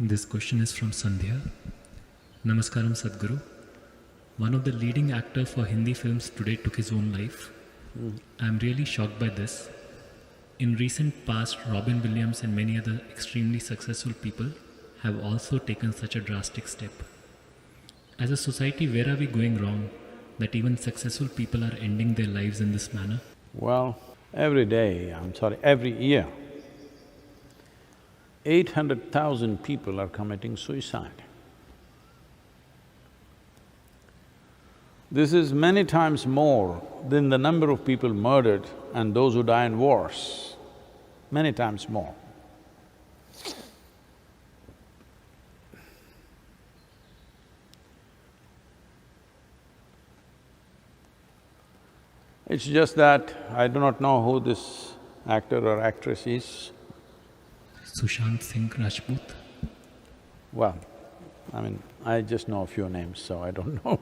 This question is from Sandhya. Namaskaram Sadhguru. One of the leading actors for Hindi films today took his own life. I am really shocked by this. In recent past, Robin Williams and many other extremely successful people have also taken such a drastic step. As a society, where are we going wrong that even successful people are ending their lives in this manner? Well, every year, 800,000 people are committing suicide. This is many times more than the number of people murdered and those who die in wars, many times more. It's just that I do not know who this actor or actress is. Sushant Singh Rajput. Well, I just know a few names, so I don't know.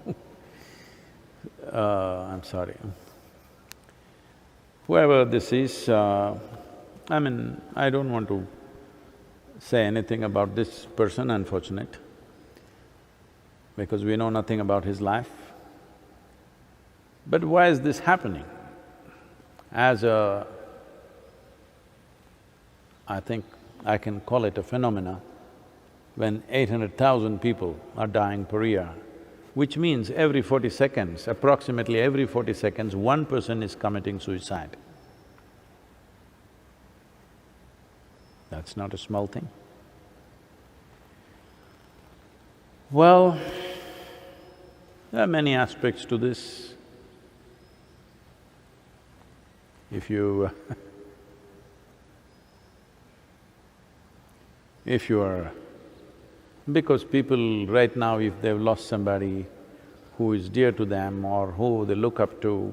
I'm sorry. Whoever this is, I don't want to say anything about this person, unfortunate, because we know nothing about his life. But why is this happening? I think I can call it a phenomena, when 800,000 people are dying per year, which means every 40 seconds, approximately every 40 seconds, one person is committing suicide. That's not a small thing. Well, there are many aspects to this. If you because people right now, if they've lost somebody who is dear to them or who they look up to,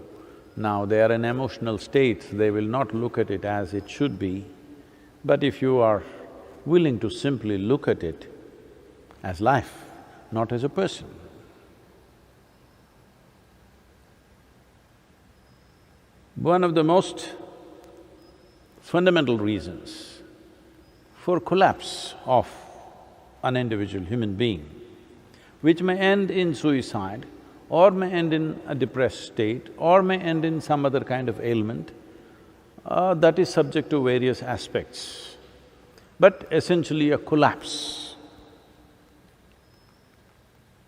now they are in emotional state, they will not look at it as it should be. But if you are willing to simply look at it as life, not as a person, one of the most fundamental reasons for collapse of an individual human being, which may end in suicide or may end in a depressed state or may end in some other kind of ailment, that is subject to various aspects, but essentially a collapse.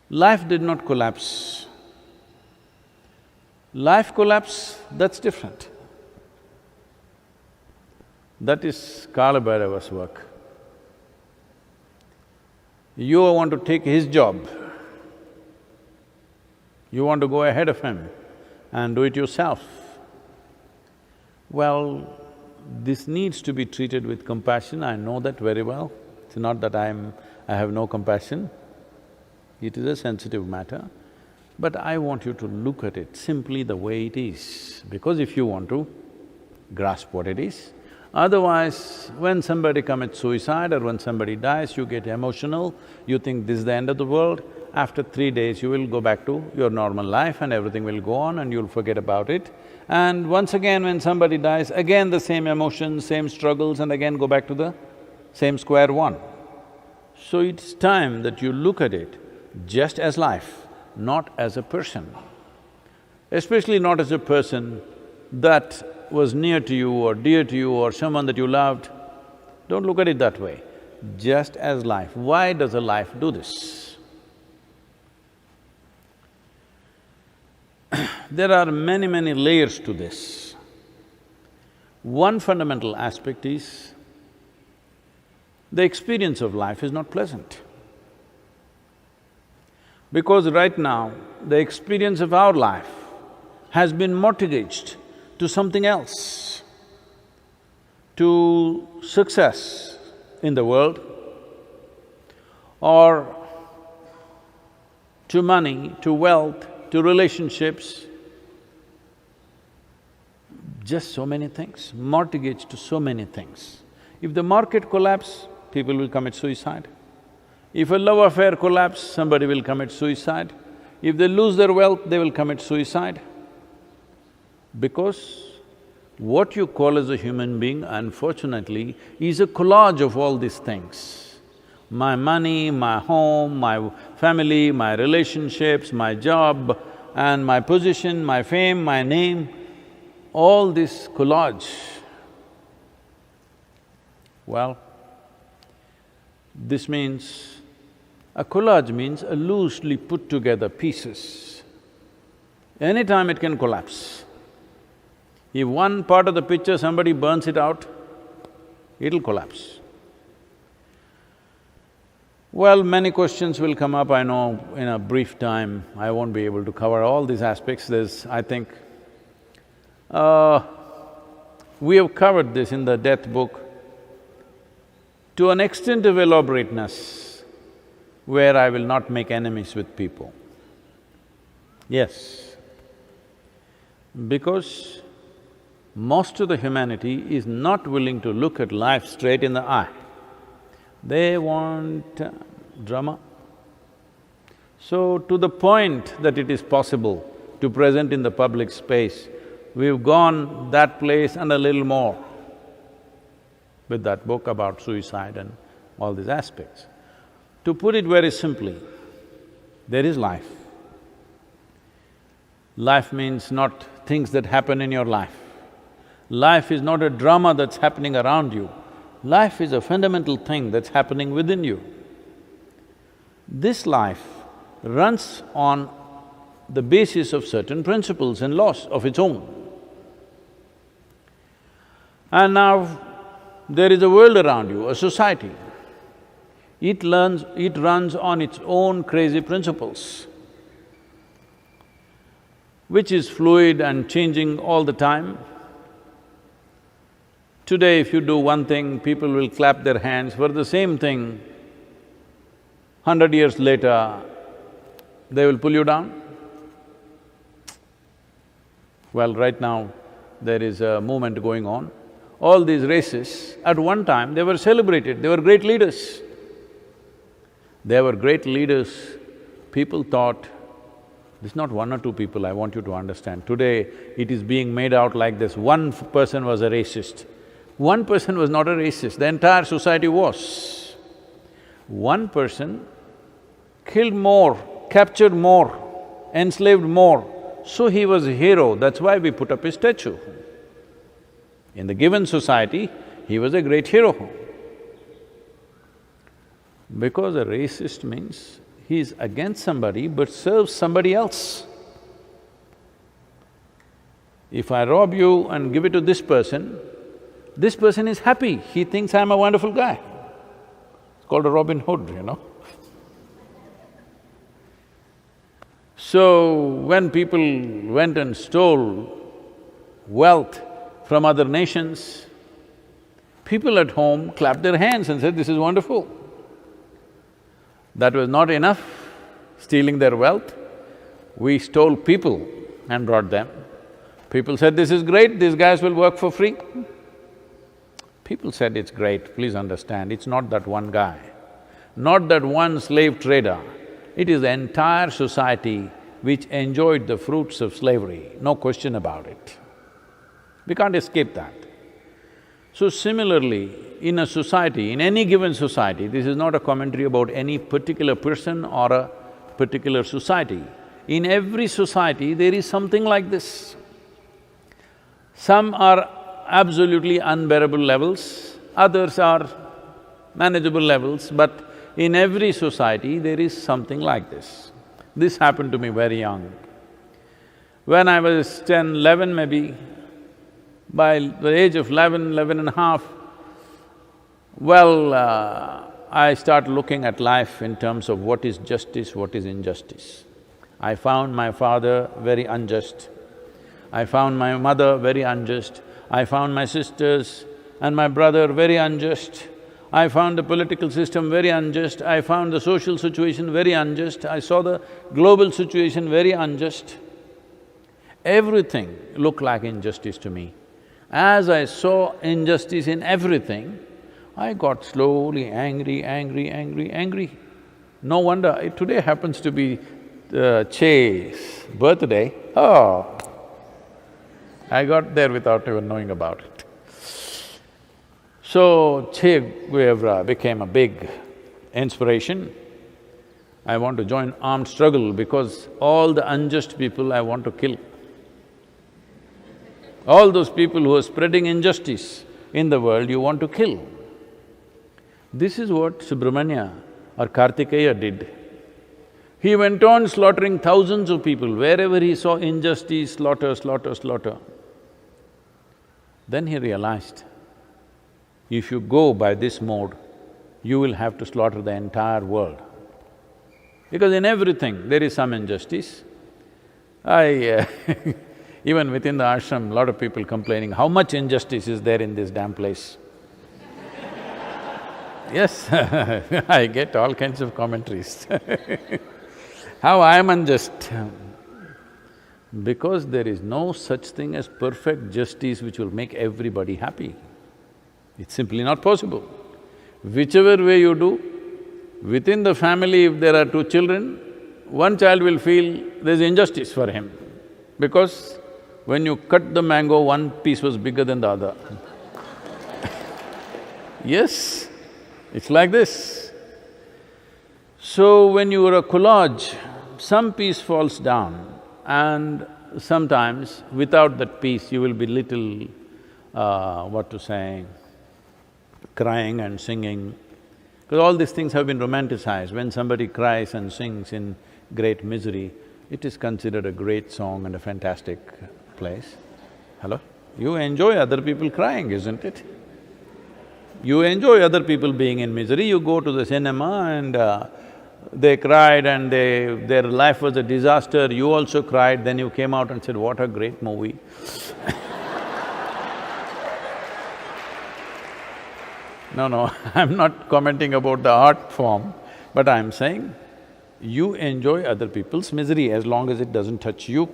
Life did not collapse. Life collapse, that's different. That is Kala Bhairava's work. You want to take his job, you want to go ahead of him and do it yourself. Well, this needs to be treated with compassion, I know that very well. It's not that I have no compassion, it is a sensitive matter. But I want you to look at it simply the way it is, because if you want to grasp what it is, otherwise, when somebody commits suicide or when somebody dies, you get emotional, you think this is the end of the world. After 3 days, you will go back to your normal life and everything will go on and you'll forget about it. And once again, when somebody dies, again the same emotions, same struggles, and again go back to the same square one. So it's time that you look at it just as life, not as a person. Especially not as a person that was near to you or dear to you or someone that you loved. Don't look at it that way, just as life. Why does a life do this? There are many layers to this. One fundamental aspect is, the experience of life is not pleasant. Because right now, the experience of our life has been mortgaged to something else, to success in the world, or to money, to wealth, to relationships, just so many things, mortgaged to so many things. If the market collapses, people will commit suicide. If a love affair collapses, somebody will commit suicide. If they lose their wealth, they will commit suicide. Because what you call as a human being, unfortunately, is a collage of all these things. my money, my home, my family, my relationships, my job, and my position, my fame, my name, all this collage. Well, this means… a collage means a loosely put together pieces. Anytime it can collapse. If one part of the picture somebody burns it out, it'll collapse. Well, many questions will come up, I know in a brief time I won't be able to cover all these aspects. I think, we have covered this in the death book to an extent of elaborateness where I will not make enemies with people. Yes, because most of the humanity is not willing to look at life straight in the eye. They want drama. So, to the point that it is possible to present in the public space, we've gone that place and a little more with that book about suicide and all these aspects. To put it very simply, there is life. Life means not things that happen in your life. Life is not a drama that's happening around you. Life is a fundamental thing that's happening within you. This life runs on the basis of certain principles and laws of its own. And now, there is a world around you, a society. It runs on its own crazy principles, which is fluid and changing all the time. Today, if you do one thing, people will clap their hands for the same thing. 100 years later, they will pull you down. Well, right now, there is a movement going on. All these races, at one time, they were celebrated, they were great leaders. They were great leaders. People thought, this is not one or two people, I want you to understand. Today, it is being made out like this, one person was a racist. One person was not a racist, the entire society was. One person killed more, captured more, enslaved more, so he was a hero, that's why we put up his statue. In the given society, he was a great hero. Because a racist means he is against somebody but serves somebody else. If I rob you and give it to this person is happy, he thinks I'm a wonderful guy. It's called a Robin Hood, you know. So, when people went and stole wealth from other nations, people at home clapped their hands and said, this is wonderful. That was not enough, stealing their wealth. We stole people and brought them. People said, this is great, these guys will work for free. People said, it's great, please understand, it's not that one guy, not that one slave trader, it is the entire society which enjoyed the fruits of slavery, no question about it. We can't escape that. So similarly, in a society, in any given society, this is not a commentary about any particular person or a particular society. In every society, there is something like this. Some are absolutely unbearable levels, others are manageable levels, but in every society, there is something like this. This happened to me very young. When I was 10, 11 maybe, by the age of 11 and a half, I start looking at life in terms of what is justice, what is injustice. I found my father very unjust. I found my mother very unjust. I found my sisters and my brother very unjust. I found the political system very unjust. I found the social situation very unjust. I saw the global situation very unjust. Everything looked like injustice to me. As I saw injustice in everything, I got slowly angry. No wonder, today happens to be Che's birthday. Oh, I got there without even knowing about it. So, Che Guevara became a big inspiration. I want to join armed struggle because all the unjust people I want to kill. All those people who are spreading injustice in the world, you want to kill. This is what Subramanya or Kartikeya did. He went on slaughtering thousands of people. Wherever he saw injustice, slaughter, slaughter, slaughter. Then he realized, if you go by this mode, you will have to slaughter the entire world. Because in everything there is some injustice. Even within the ashram, lot of people complaining, how much injustice is there in this damn place? Yes, I get all kinds of commentaries. How I am unjust? Because there is no such thing as perfect justice which will make everybody happy. It's simply not possible. Whichever way you do, within the family if there are two children, one child will feel there's injustice for him. Because when you cut the mango, one piece was bigger than the other. Yes, it's like this. So when you are a collage, some piece falls down and sometimes without that piece you will be little, crying and singing. Because all these things have been romanticized. When somebody cries and sings in great misery, it is considered a great song and a fantastic place. Hello? You enjoy other people crying, isn't it? You enjoy other people being in misery, you go to the cinema and they cried and their life was a disaster, you also cried, then you came out and said, what a great movie. No, I'm not commenting about the art form, but I'm saying, you enjoy other people's misery as long as it doesn't touch you.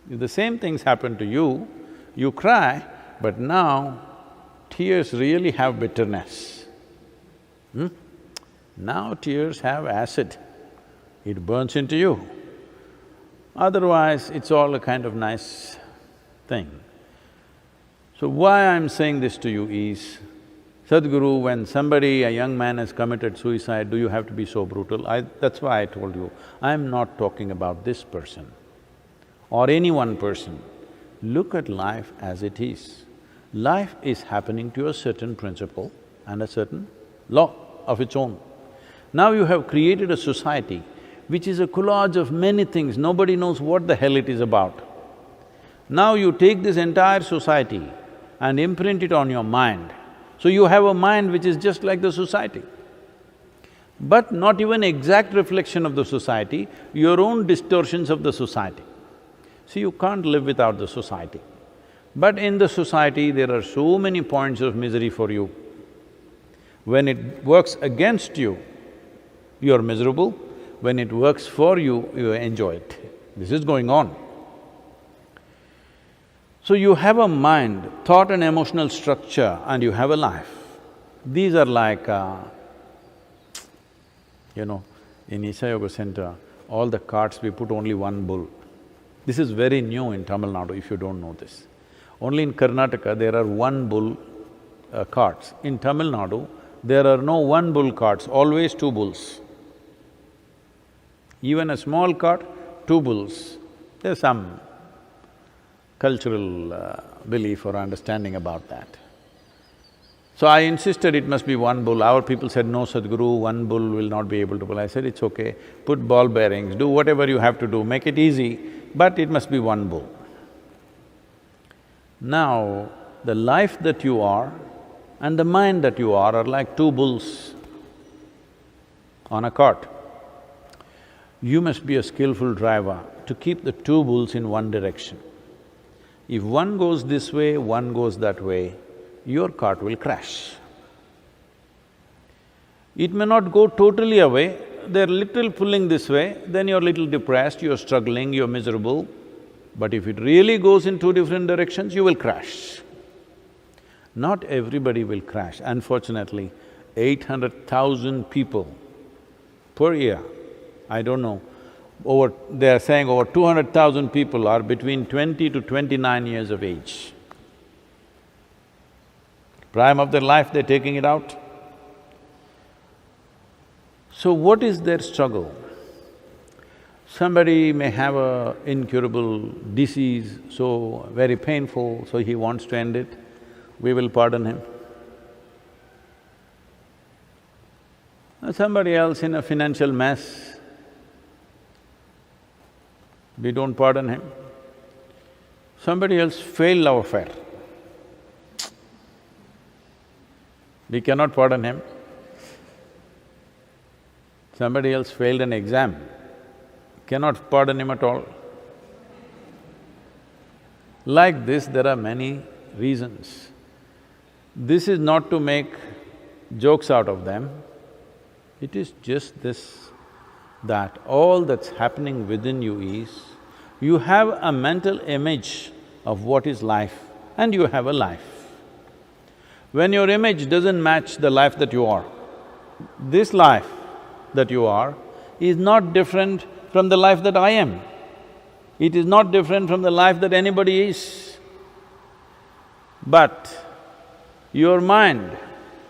If the same things happen to you, you cry, but now tears really have bitterness. Now tears have acid, it burns into you. Otherwise, it's all a kind of nice thing. So why I'm saying this to you is, Sadhguru, when somebody, a young man has committed suicide, do you have to be so brutal? That's why I told you, I'm not talking about this person or any one person. Look at life as it is. Life is happening to a certain principle and a certain law of its own. Now you have created a society which is a collage of many things, nobody knows what the hell it is about. Now you take this entire society and imprint it on your mind. So you have a mind which is just like the society, but not even exact reflection of the society, your own distortions of the society. See, you can't live without the society. But in the society, there are so many points of misery for you. When it works against you, you're miserable. When it works for you, you enjoy it. This is going on. So you have a mind, thought and emotional structure, and you have a life. These are like, in Isha Yoga Center, all the carts we put only one bull. This is very new in Tamil Nadu, if you don't know this. Only in Karnataka there are one bull carts. In Tamil Nadu, there are no one bull carts, always two bulls. Even a small cart, two bulls. There's some cultural belief or understanding about that. So I insisted it must be one bull. Our people said, no Sadhguru, one bull will not be able to pull. I said, it's okay, put ball bearings, do whatever you have to do, make it easy, but it must be one bull. Now, the life that you are and the mind that you are like two bulls on a cart. You must be a skillful driver to keep the two bulls in one direction. If one goes this way, one goes that way, your cart will crash. It may not go totally away, they're little pulling this way, then you're little depressed, you're struggling, you're miserable. But if it really goes in two different directions, you will crash. Not everybody will crash. Unfortunately, 800,000 people per year, I don't know, they're saying over 200,000 people are between 20 to 29 years of age. Prime of their life, they're taking it out. So what is their struggle? Somebody may have a incurable disease, so very painful, so he wants to end it. We will pardon him. Somebody else in a financial mess, we don't pardon him. Somebody else failed love affair, we cannot pardon him. Somebody else failed an exam, cannot pardon him at all. Like this, there are many reasons. This is not to make jokes out of them, it is just this, that all that's happening within you is, you have a mental image of what is life and you have a life. When your image doesn't match the life that you are, this life that you are is not different from the life that I am. It is not different from the life that anybody is. But your mind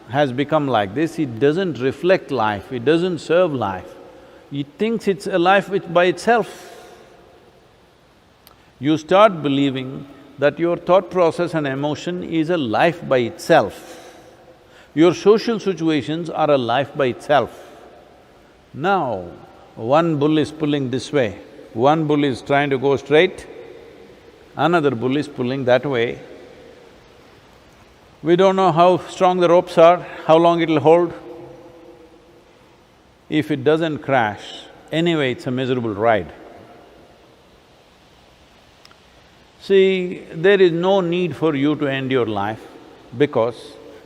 has become like this, it doesn't reflect life, it doesn't serve life. It thinks it's a life by itself. You start believing that your thought process and emotion is a life by itself. Your social situations are a life by itself. Now, one bull is pulling this way, one bull is trying to go straight, another bull is pulling that way. We don't know how strong the ropes are, how long it'll hold. If it doesn't crash, anyway it's a miserable ride. See, there is no need for you to end your life because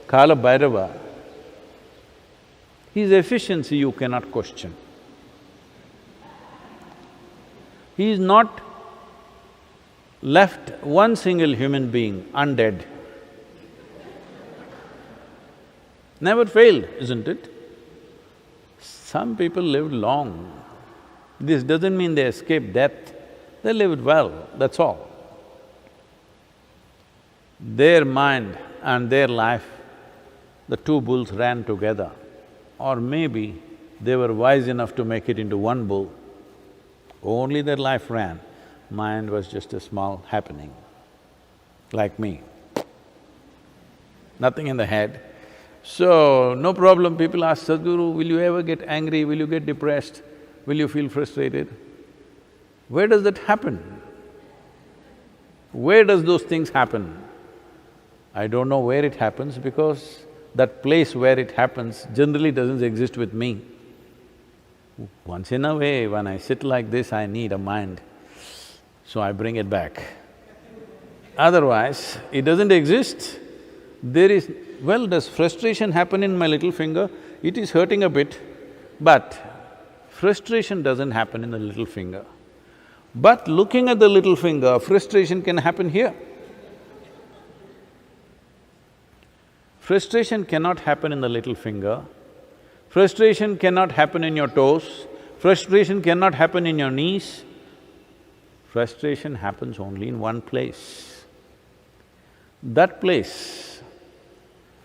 Kala Bhairava, his efficiency you cannot question. He is not left one single human being undead. Never failed, isn't it? Some people lived long. This doesn't mean they escaped death, they lived well, that's all. Their mind and their life, the two bulls ran together. Or maybe they were wise enough to make it into one bull. Only their life ran, mind was just a small happening, like me. Nothing in the head. So, no problem, people ask, Sadhguru, will you ever get angry, will you get depressed, will you feel frustrated? Where does that happen? Where does those things happen? I don't know where it happens because that place where it happens generally doesn't exist with me. Once in a way, when I sit like this, I need a mind, so I bring it back. Otherwise, it doesn't exist. There is… well, does frustration happen in my little finger? It is hurting a bit, but frustration doesn't happen in the little finger. But looking at the little finger, frustration can happen here. Frustration cannot happen in the little finger, frustration cannot happen in your toes, frustration cannot happen in your knees. Frustration happens only in one place. That place,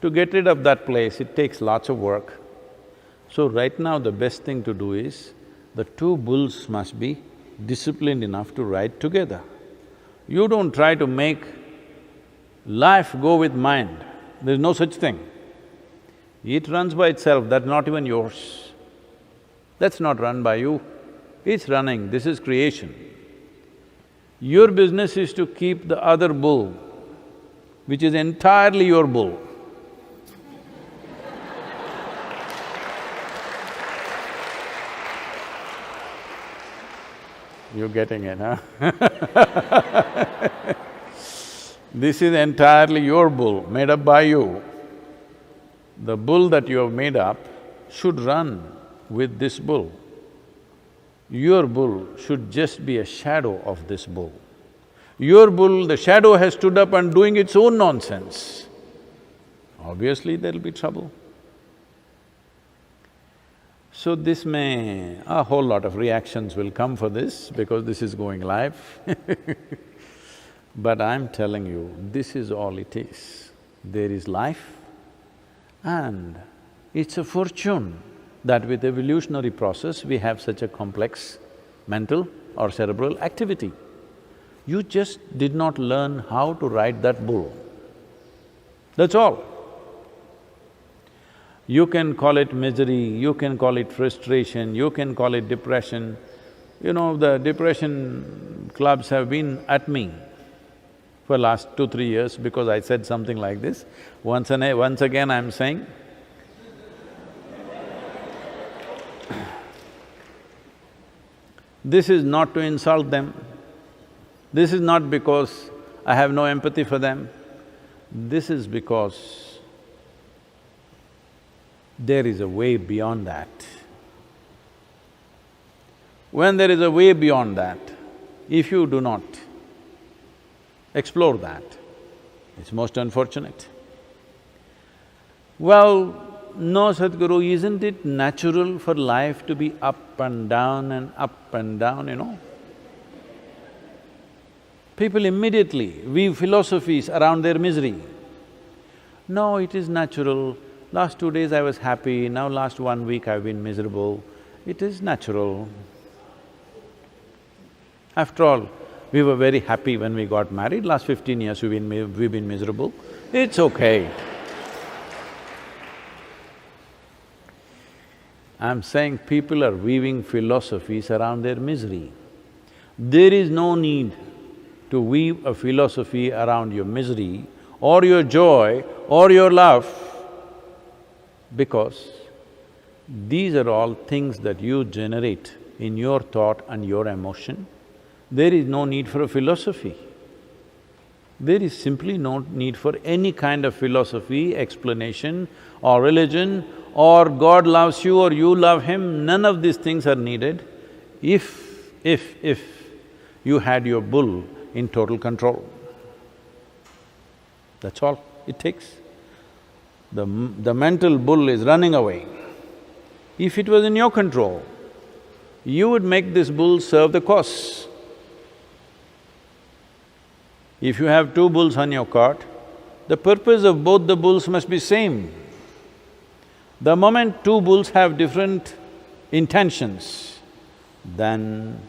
to get rid of that place, it takes lots of work. So right now the best thing to do is, the two bulls must be disciplined enough to ride together. You don't try to make life go with mind, there's no such thing. It runs by itself, that's not even yours. That's not run by you, it's running, this is creation. Your business is to keep the other bull, which is entirely your bull. You're getting it, huh? This is entirely your bull, made up by you. The bull that you have made up should run with this bull. Your bull should just be a shadow of this bull. Your bull, the shadow has stood up and doing its own nonsense. Obviously, there'll be trouble. So this may… a whole lot of reactions will come for this because this is going live But I'm telling you, this is all it is. There is life and it's a fortune that with evolutionary process we have such a complex mental or cerebral activity. You just did not learn how to ride that bull. That's all. You can call it misery, you can call it frustration, you can call it depression. You know, the depression clubs have been at me for last 2-3 years because I said something like this. Once again I'm saying, this is not to insult them, this is not because I have no empathy for them, this is because there is a way beyond that. When there is a way beyond that, if you do not explore that, it's most unfortunate. Well, no, Sadhguru, isn't it natural for life to be up and down and up and down, you know? People immediately weave philosophies around their misery. No, it is natural. Last 2 days I was happy, now last 1 week I've been miserable. It is natural. After all, we were very happy when we got married, last 15 years we've been miserable. It's okay. I'm saying people are weaving philosophies around their misery. There is no need to weave a philosophy around your misery or your joy or your love, because these are all things that you generate in your thought and your emotion. There is no need for a philosophy. There is simply no need for any kind of philosophy, explanation or religion or God loves you or you love him, none of these things are needed if you had your bull in total control. That's all it takes. The mental bull is running away. If it was in your control, you would make this bull serve the cause. If you have 2 bulls on your cart, the purpose of both the bulls must be same. The moment 2 bulls have different intentions, then…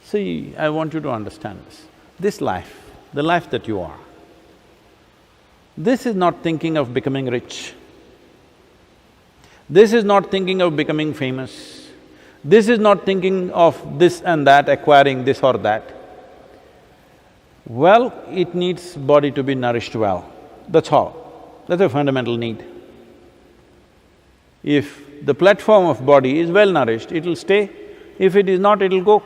See, I want you to understand this. This life, the life that you are, this is not thinking of becoming rich. This is not thinking of becoming famous. This is not thinking of this and that, acquiring this or that. Well, it needs body to be nourished well, that's all. That's a fundamental need. If the platform of body is well nourished, it'll stay. If it is not, it'll go.